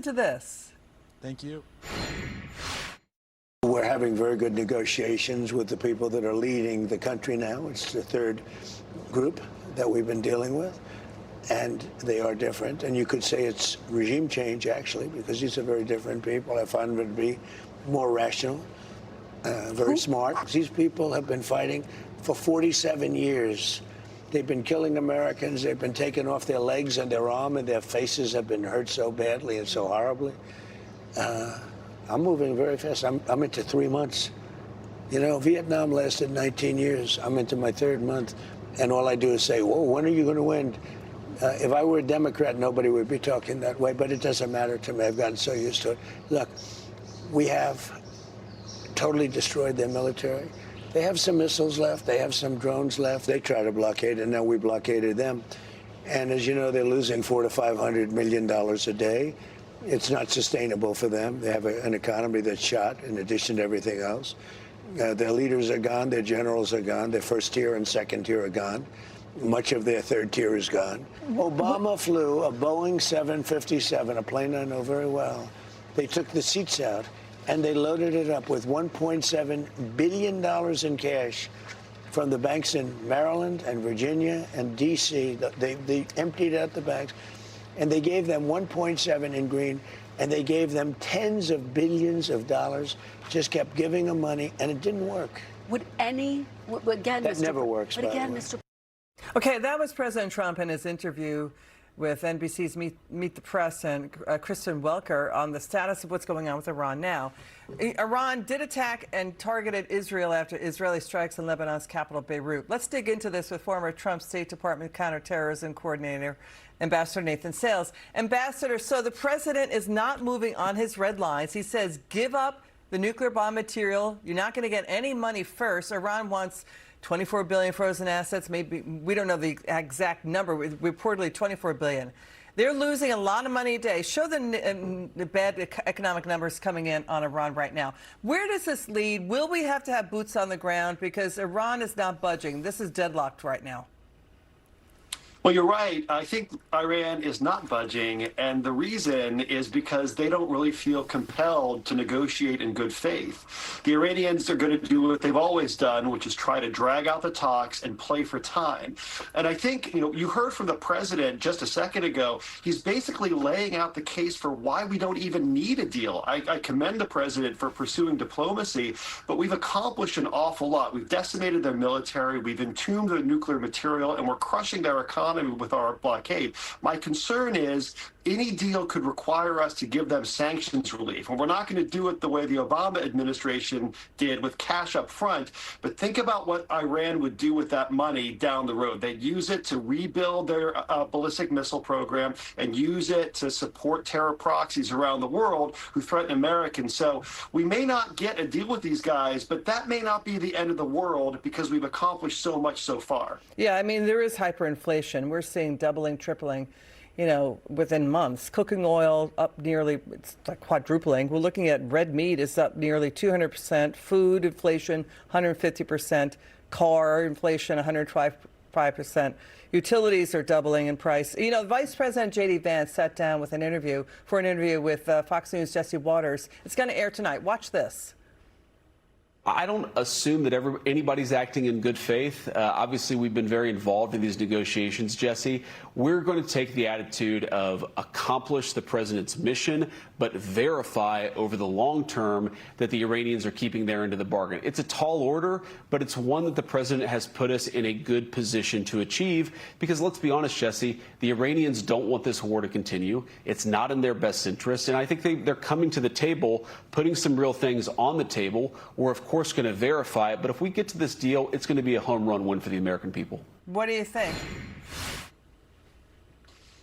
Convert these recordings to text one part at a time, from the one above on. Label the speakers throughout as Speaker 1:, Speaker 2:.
Speaker 1: To this.
Speaker 2: Thank you.
Speaker 3: We're having very good negotiations with the people that are leading the country now. It's the third group that we've been dealing with, and they are different. And you could say it's regime change, actually, because these are very different people. I find them to be more rational, very smart. These people have been fighting for 47 years. They've been killing Americans. They've been taking off their legs and their arm, and their faces have been hurt so badly and so horribly. I'm moving very fast. I'm into 3 months. You know, Vietnam lasted 19 years. I'm into my third month, and all I do is say, whoa, when are you going to win? If I were a Democrat, nobody would be talking that way, but it doesn't matter to me. I've gotten so used to it. Look, we have totally destroyed their military. They have some missiles left. They have some drones left. They try to blockade, and now we blockaded them. And as you know, they're losing $400 to $500 million a day. It's not sustainable for them. They have an economy that's shot in addition to everything else. Their leaders are gone. Their generals are gone. Their first tier and second tier are gone. Much of their third tier is gone. Obama flew a Boeing 757, a plane I know very well. They took the seats out, and they loaded it up with $1.7 billion in cash from the banks in Maryland and Virginia and D.C. They emptied out the banks, and they gave them 1.7 in green, and they gave them tens of billions of dollars, just kept giving them money, and it didn't work.
Speaker 4: Again,
Speaker 3: that never works,
Speaker 4: but again, Mr.
Speaker 1: Okay, that was President Trump in his interview with NBC's Meet the Press and Kristen Welker on the status of what's going on with Iran now. Iran did attack and targeted Israel after Israeli strikes in Lebanon's capital, Beirut. Let's dig into this with former Trump State Department counterterrorism coordinator, Ambassador Nathan Sales. Ambassador, so the president is not moving on his red lines. He says, give up the nuclear bomb material. You're not going to get any money first. Iran wants 24 billion frozen assets. Maybe we don't know the exact number. Reportedly 24 billion. They're losing a lot of money a day. Show the bad economic numbers coming in on Iran right now. Where does this lead? Will we have to have boots on the ground? Because Iran is not budging. This is deadlocked right now.
Speaker 5: Well, you're right. I think Iran is not budging, and the reason is because they don't really feel compelled to negotiate in good faith. The Iranians are going to do what they've always done, which is try to drag out the talks and play for time. And I think, you heard from the president just a second ago, he's basically laying out the case for why we don't even need a deal. I commend the president for pursuing diplomacy, but we've accomplished an awful lot. We've decimated their military, we've entombed their nuclear material, and we're crushing their economy with our blockade. My concern is any deal could require us to give them sanctions relief. And we're not going to do it the way the Obama administration did with cash up front. But think about what Iran would do with that money down the road. They'd use it to rebuild their ballistic missile program and use it to support terror proxies around the world who threaten Americans. So we may not get a deal with these guys, but that may not be the end of the world because we've accomplished so much so far.
Speaker 1: Yeah, I mean, there is hyperinflation. We're seeing doubling, tripling, within months. Cooking oil up nearly, it's like quadrupling. We're looking at red meat is up nearly 200%, food inflation 150%, car inflation 105%. Utilities are doubling in price. Vice President J.D. Vance sat down with an interview with Fox News' Jesse Waters. It's going to air tonight. Watch this.
Speaker 6: I don't assume that anybody's acting in good faith. Obviously, we've been very involved in these negotiations, Jesse. We're going to take the attitude of accomplish the president's mission, but verify over the long term that the Iranians are keeping their end of the bargain. It's a tall order, but it's one that the president has put us in a good position to achieve because let's be honest, Jesse, the Iranians don't want this war to continue. It's not in their best interest. And I think they're coming to the table, putting some real things on the table. We're, of course, going to verify it. But if we get to this deal, it's going to be a home run win for the American people.
Speaker 1: What do you think?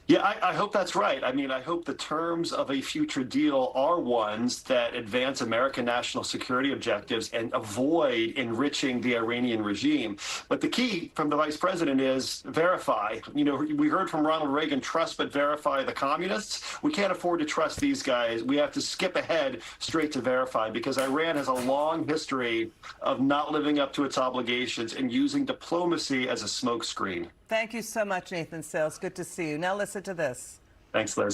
Speaker 5: Yeah, I hope that's right. I mean, I hope the terms of a future deal are ones that advance American national security objectives and avoid enriching the Iranian regime. But the key from the vice president is verify. We heard from Ronald Reagan, trust but verify the communists. We can't afford to trust these guys. We have to skip ahead straight to verify because Iran has a long history of not living up to its obligations and using diplomacy as a smokescreen.
Speaker 1: Thank you so much, Nathan Sales. Good to see you. Now listen to this.
Speaker 5: Thanks, Liz.